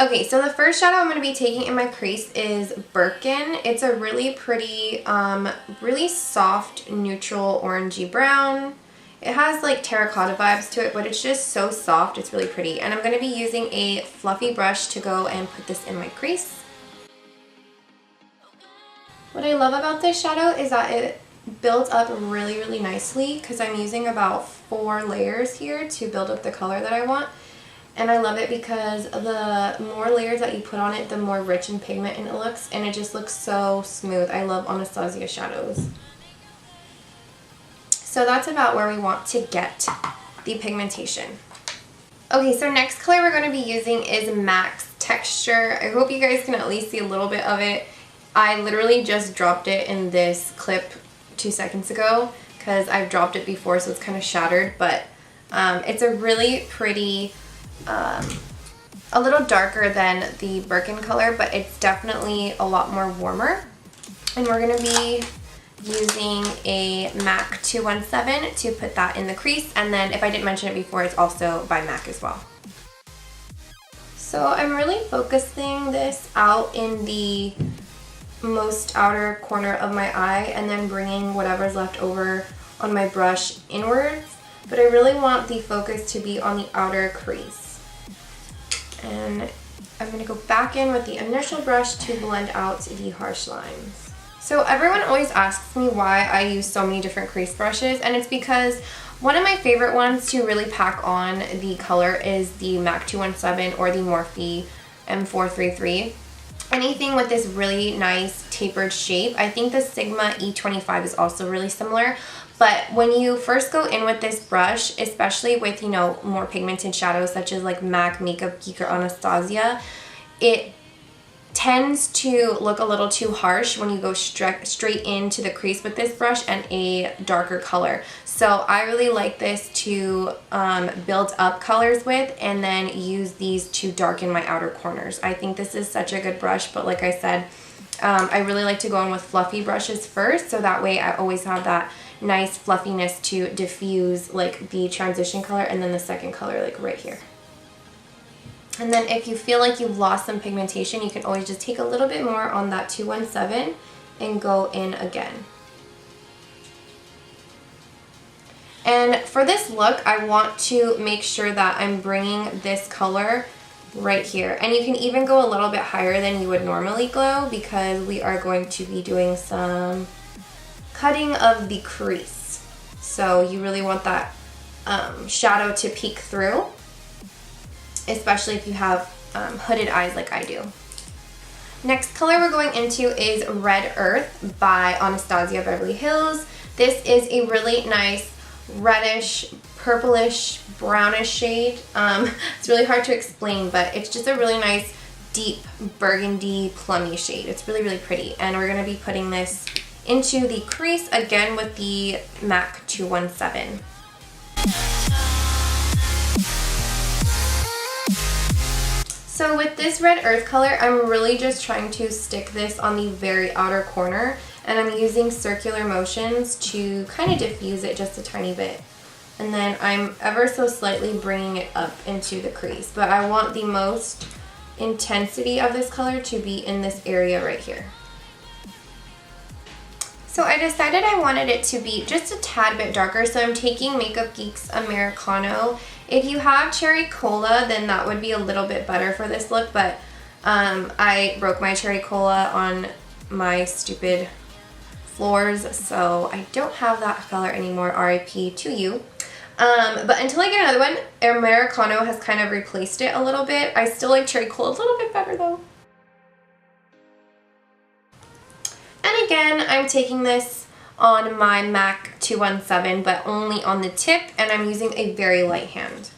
Okay, so the first shadow I'm going to be taking in my crease is Birkin. It's a really pretty, really soft, neutral orangey brown. It has like terracotta vibes to it, but it's just so soft. It's really pretty. And I'm going to be using a fluffy brush to go and put this in my crease. What I love about this shadow is that it builds up really, really nicely because I'm using about 4 layers here to build up the color that I want. And I love it because the more layers that you put on it, the more rich in pigment it looks, and it just looks so smooth. I love Anastasia shadows. So that's about where we want to get the pigmentation. Okay, so next color we're going to be using is Max Texture. I hope you guys can at least see a little bit of it. I literally just dropped it in this clip 2 seconds ago because I've dropped it before, so it's kind of shattered, but it's a really pretty, a little darker than the Birkin color, but it's definitely a lot more warmer. And we're going to be using a MAC 217 to put that in the crease, and then if I didn't mention it before, it's also by MAC as well. So I'm really focusing this out in the most outer corner of my eye and then bringing whatever's left over on my brush inwards, but I really want the focus to be on the outer crease. And I'm going to go back in with the initial brush to blend out the harsh lines. So everyone always asks me why I use so many different crease brushes, and it's because one of my favorite ones to really pack on the color is the MAC 217 or the Morphe M433. Anything with this really nice tapered shape. I think the Sigma E25 is also really similar. But when you first go in with this brush, especially with, you know, more pigmented shadows such as like MAC, Makeup Geek, or Anastasia, it tends to look a little too harsh when you go straight into the crease with this brush and a darker color. So I really like this to build up colors with and then use these to darken my outer corners. I think this is such a good brush, but like I said, I really like to go in with fluffy brushes first, so that way I always have that nice fluffiness to diffuse like the transition color and then the second color like right here. And then if you feel like you've lost some pigmentation, you can always just take a little bit more on that 217 and go in again. And for this look, I want to make sure that I'm bringing this color right here. And you can even go a little bit higher than you would normally go because we are going to be doing some cutting of the crease. So you really want that shadow to peek through, especially if you have hooded eyes like I do. Next color we're going into is Red Earth by Anastasia Beverly Hills. This is a really nice reddish, purplish, brownish shade. It's really hard to explain, but it's just a really nice deep burgundy plummy shade. It's really, really pretty. And we're going to be putting this into the crease again with the MAC 217. So with this Red Earth color, I'm really just trying to stick this on the very outer corner, and I'm using circular motions to kind of diffuse it just a tiny bit. And then I'm ever so slightly bringing it up into the crease, but I want the most intensity of this color to be in this area right here. So I decided I wanted it to be just a tad bit darker, so I'm taking Makeup Geek's Americano. If you have Cherry Cola, then that would be a little bit better for this look, but I broke my Cherry Cola on my stupid floors, so I don't have that color anymore, RIP to you. But until I get another one, Americano has kind of replaced it a little bit. I still like Cherry Cola a little bit better though. And again, I'm taking this on my MAC 217, but only on the tip, and I'm using a very light hand.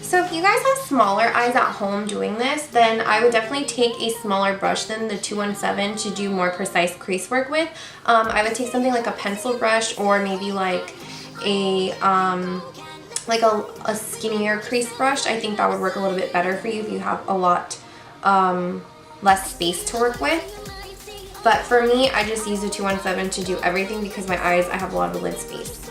So if you guys have smaller eyes at home doing this, then I would definitely take a smaller brush than the 217 to do more precise crease work with. I would take something like a pencil brush, or maybe like a skinnier crease brush. I think that would work a little bit better for you if you have a lot less space to work with. But for me, I just use the 217 to do everything because my eyes, I have a lot of lid space.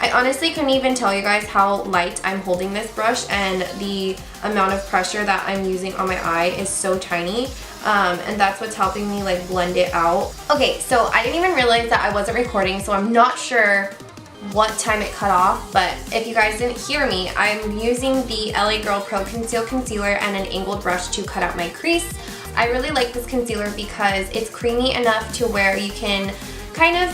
I honestly couldn't even tell you guys how light I'm holding this brush, and the amount of pressure that I'm using on my eye is so tiny. And that's what's helping me like blend it out. Okay, so I didn't even realize that I wasn't recording, so I'm not sure what time it cut off, but if you guys didn't hear me, I'm using the LA Girl Pro Conceal Concealer and an angled brush to cut out my crease. I really like this concealer because it's creamy enough to where you can kind of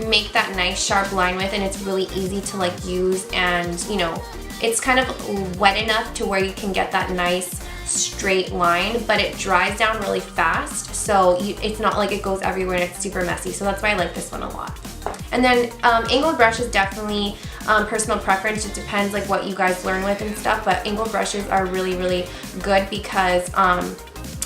make that nice sharp line with, and it's really easy to like use, and you know, it's kind of wet enough to where you can get that nice straight line, but it dries down really fast, so it's not like it goes everywhere and it's super messy. So that's why I like this one a lot. And then angled brush is definitely personal preference. It depends like what you guys learn with and stuff, but angled brushes are really, really good because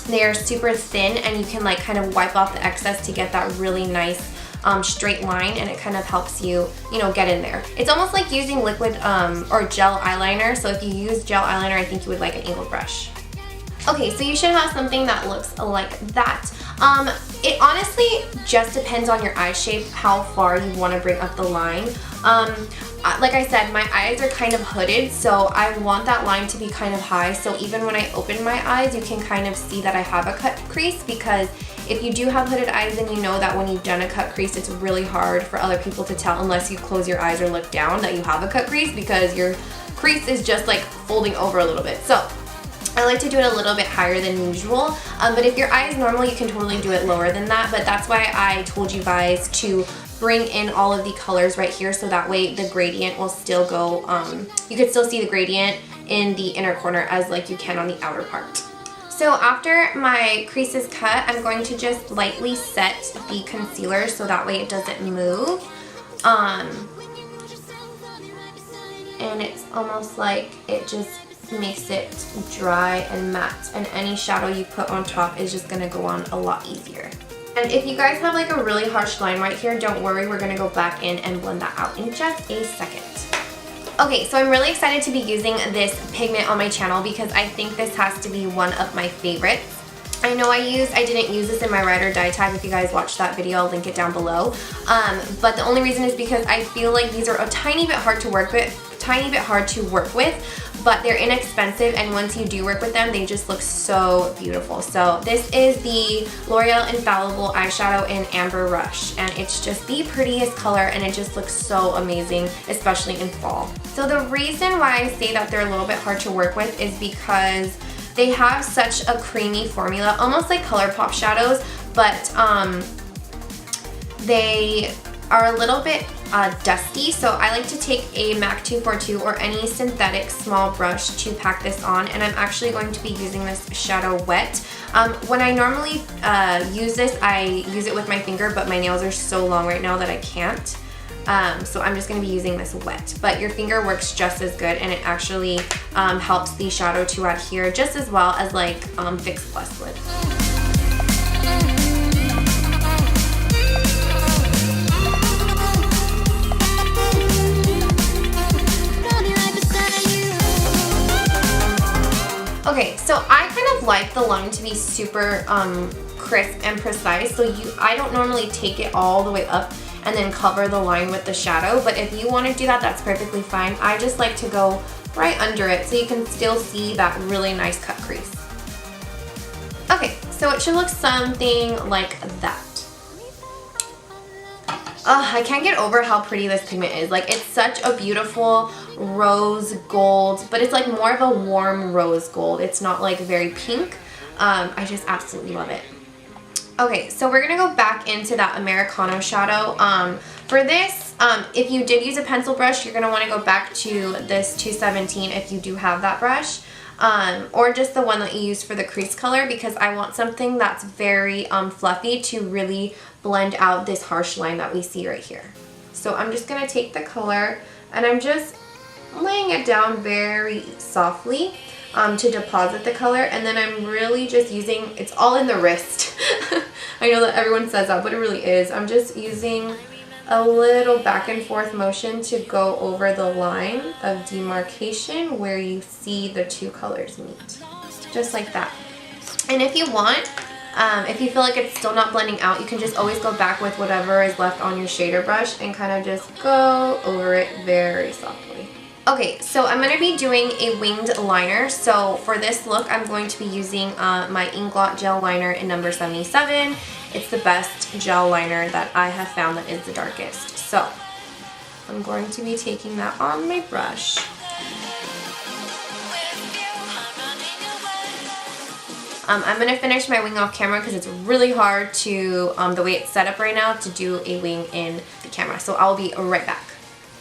they are super thin, and you can like kind of wipe off the excess to get that really nice straight line, and it kind of helps you, you know, get in there. It's almost like using liquid or gel eyeliner, so if you use gel eyeliner, I think you would like an angled brush. Okay, so you should have something that looks like that. It honestly just depends on your eye shape, how far you want to bring up the line. Like I said, my eyes are kind of hooded, so I want that line to be kind of high, so even when I open my eyes, you can kind of see that I have a cut crease, because if you do have hooded eyes, then you know that when you've done a cut crease, it's really hard for other people to tell unless you close your eyes or look down that you have a cut crease, because your crease is just like folding over a little bit. So I like to do it a little bit higher than usual, but if your eye is normal, you can totally do it lower than that, but that's why I told you guys to bring in all of the colors right here, so that way the gradient will still go, you can still see the gradient in the inner corner as like you can on the outer part. So after my crease is cut, I'm going to just lightly set the concealer so that way it doesn't move. And it's almost like it just makes it dry and matte, and any shadow you put on top is just going to go on a lot easier. And if you guys have like a really harsh line right here, don't worry, we're going to go back in and blend that out in just a second. Okay, so I'm really excited to be using this pigment on my channel because I think this has to be one of my favorites. I know I didn't use this in my ride or die tag. If you guys watched that video, I'll link it down below. But the only reason is because I feel like these are a tiny bit hard to work with, but they're inexpensive, and once you do work with them, they just look so beautiful. So this is the L'Oreal Infallible eyeshadow in Amber Rush, and it's just the prettiest color, and it just looks so amazing, especially in fall. So the reason why I say that they're a little bit hard to work with is because they have such a creamy formula, almost like ColourPop shadows, but they are a little bit dusty, so I like to take a MAC 242 or any synthetic small brush to pack this on, and I'm actually going to be using this shadow wet. When I normally use this, I use it with my finger, but my nails are so long right now that I can't. So I'm just going to be using this wet, but your finger works just as good, and it actually helps the shadow to adhere just as well as like Fix Plus would. Okay, so I kind of like the line to be super crisp and precise, so I don't normally take it all the way up and then cover the line with the shadow, but if you want to do that, that's perfectly fine. I just like to go right under it so you can still see that really nice cut crease. Okay, so it should look something like that. I can't get over how pretty this pigment is. Like, it's such a beautiful rose gold, but it's like more of a warm rose gold. It's not like very pink. I just absolutely love it. Okay, so we're gonna go back into that Americano shadow. For this, if you did use a pencil brush, you're gonna wanna go back to this 217 if you do have that brush. Or just the one that you used for the crease color, because I want something that's very fluffy to really blend out this harsh line that we see right here. So I'm just going to take the color and I'm just laying it down very softly to deposit the color, and then I'm really just using, it's all in the wrist. I know that everyone says that, but it really is. I'm just using a little back and forth motion to go over the line of demarcation where you see the two colors meet. Just like that. And if you want, If you feel like it's still not blending out, you can just always go back with whatever is left on your shader brush and kind of just go over it very softly. Okay, so I'm going to be doing a winged liner. So for this look, I'm going to be using my INGLOT gel liner in number 77. It's the best gel liner that I have found that is the darkest. So I'm going to be taking that on my brush. I'm going to finish my wing off camera because it's really hard to, the way it's set up right now, to do a wing in the camera. So I'll be right back.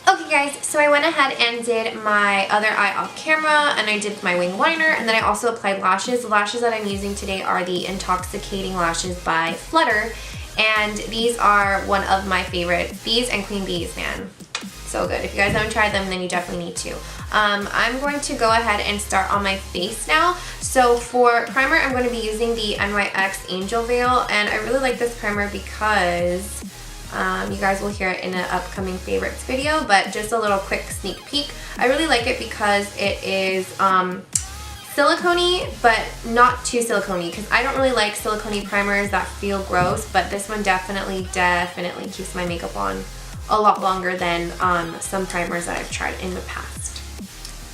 Okay guys, so I went ahead and did my other eye off camera, and I did my wing liner, and then I also applied lashes. The lashes that I'm using today are the Intoxicating lashes by FLUTTER, and these are one of my favorite. These and Queen Bees, man. So good. If you guys haven't tried them, then you definitely need to. I'm going to go ahead and start on my face now. So for primer, I'm going to be using the NYX Angel Veil, and I really like this primer because you guys will hear it in an upcoming favorites video, but just a little quick sneak peek. I really like it because it is silicone-y, but not too silicone-y, because I don't really like silicone primers that feel gross, but this one definitely keeps my makeup on a lot longer than some primers that I've tried in the past.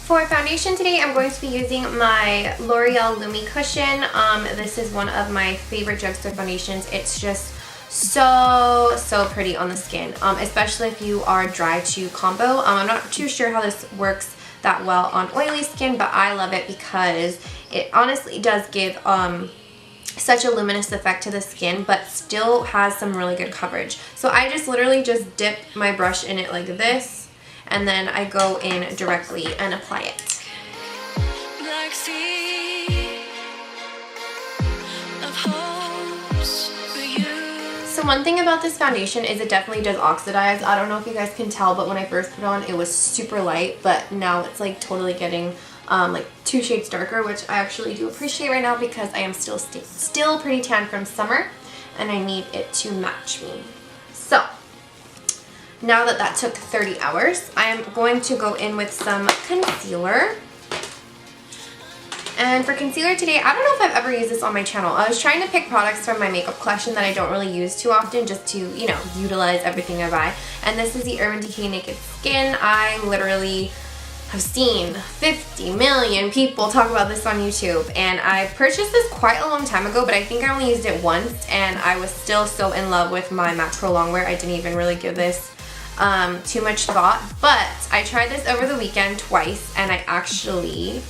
For foundation today, I'm going to be using my L'Oreal LUMI cushion. This is one of my favorite drugstore foundations. It's just so pretty on the skin, especially if you are dry to combo. I'm not too sure how this works that well on oily skin, but I love it because it honestly does give such a luminous effect to the skin, but still has some really good coverage. So I just literally just dip my brush in it like this, and then I go in directly and apply it. So one thing about this foundation is it definitely does oxidize. I don't know if you guys can tell, but when I first put it on, it was super light, but now it's like totally getting like 2 shades darker, which I actually do appreciate right now because I am still pretty tan from summer, and I need it to match me. So now that that took 30 hours, I am going to go in with some concealer. And for concealer today, I don't know if I've ever used this on my channel. I was trying to pick products from my makeup collection that I don't really use too often, just to, you know, utilize everything I buy. And this is the Urban Decay Naked Skin. I literally have seen 50 million people talk about this on YouTube, and I purchased this quite a long time ago, but I think I only used it once, and I was still so in love with my MAC Pro Longwear. I didn't even really give this too much thought, but I tried this over the weekend twice, and I actually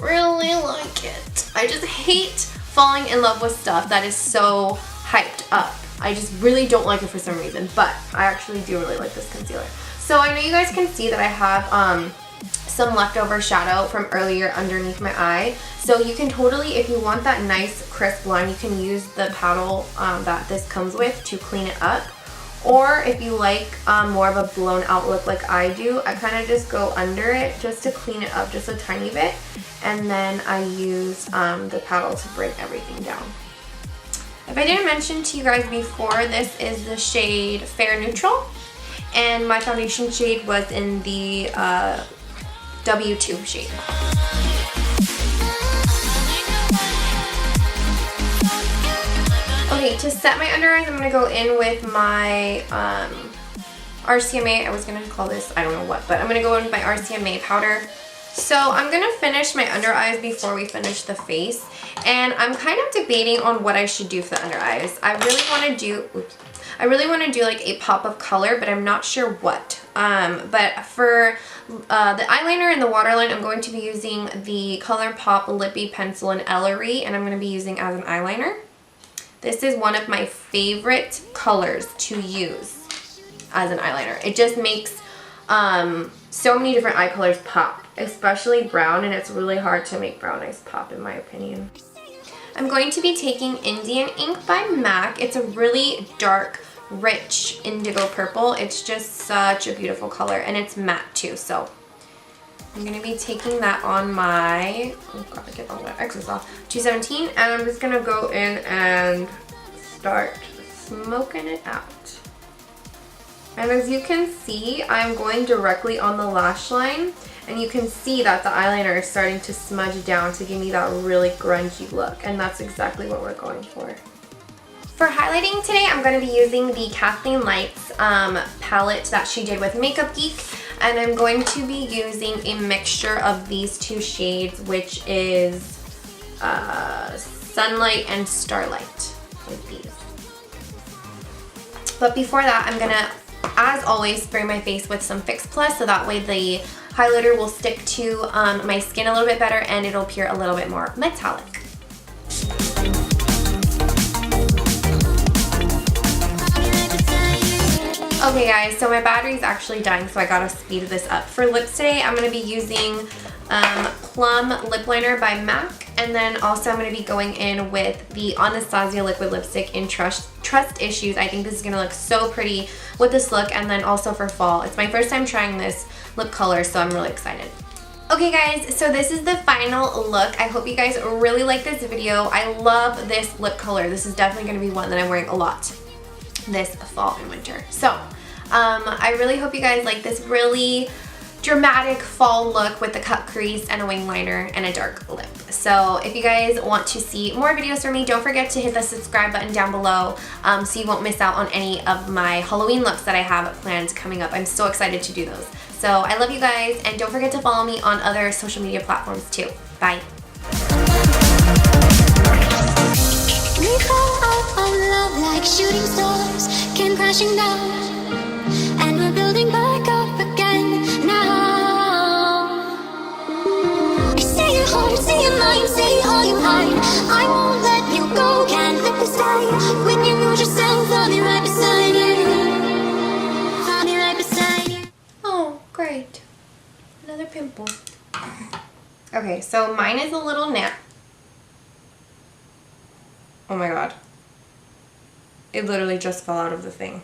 really like it. I just hate falling in love with stuff that is so hyped up. I just really don't like it for some reason, but I actually do really like this concealer. So I know you guys can see that I have some leftover shadow from earlier underneath my eye. So you can totally, if you want that nice crisp line, you can use the paddle that this comes with to clean it up. Or if you like more of a blown out look like I do, I kind of just go under it just to clean it up just a tiny bit. And then I use the paddle to bring everything down. If I didn't mention to you guys before, this is the shade Fair Neutral. And my foundation shade was in the W2 shade. Okay, to set my under eyes, I'm going to go in with my RCMA. I was going to call this, I don't know what, but I'm going to go in with my RCMA powder. So I'm going to finish my under eyes before we finish the face. And I'm kind of debating on what I should do for the under eyes. I really want to do like a pop of color, but I'm not sure what. But for the eyeliner and the waterline, I'm going to be using the ColourPop Lippy Pencil in Ellery, and I'm going to be using as an eyeliner. This is one of my favorite colors to use as an eyeliner. It just makes so many different eye colors pop, especially brown, and it's really hard to make brown eyes pop in my opinion. I'm going to be taking Indian Ink by MAC. It's a really dark, rich indigo purple. It's just such a beautiful color, and it's matte too, so I'm going to be taking that on my, oh god, get all that excess off, 217, and I'm just going to go in and start smoking it out. And as you can see, I'm going directly on the lash line, And you can see that the eyeliner is starting to smudge down to give me that really grungy look. And that's exactly what we're going for. For highlighting today, I'm going to be using the Kathleen Lights palette that she did with Makeup Geek. And I'm going to be using a mixture of these two shades, which is Sunlight and Starlight, like these. But before that, I'm going to, as always, spray my face with some Fix Plus so that way the highlighter will stick to my skin a little bit better and it'll appear a little bit more metallic. Okay guys, so my battery is actually dying, so I gotta speed this up. For lips today, I'm gonna be using Plum Lip Liner by MAC, and then also I'm gonna be going in with the Anastasia Liquid Lipstick in Trust Issues. I think this is gonna look so pretty with this look, and then also for fall. It's my first time trying this lip color, so I'm really excited. Okay guys, so this is the final look. I hope you guys really like this video. I love this lip color. This is definitely gonna be one that I'm wearing a lot this fall and winter. So I really hope you guys like this really dramatic fall look with the cut crease and a wing liner and a dark lip. So if you guys want to see more videos from me, don't forget to hit the subscribe button down below so you won't miss out on any of my Halloween looks that I have planned coming up. I'm so excited to do those. So I love you guys, and don't forget to follow me on other social media platforms too. Bye. We fall out of love like shooting stars, came crashing down, and we're building back up again now. Say your heart, say your mind, say all you hide. I won't let you go, can't let this die. When you lose yourself, I'll be right beside you. I'll be right beside you. Oh, great. Another pimple. Okay, so mine is a little nap. Oh my god. It literally just fell out of the thing.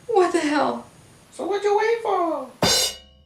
What the hell? So what you wait for?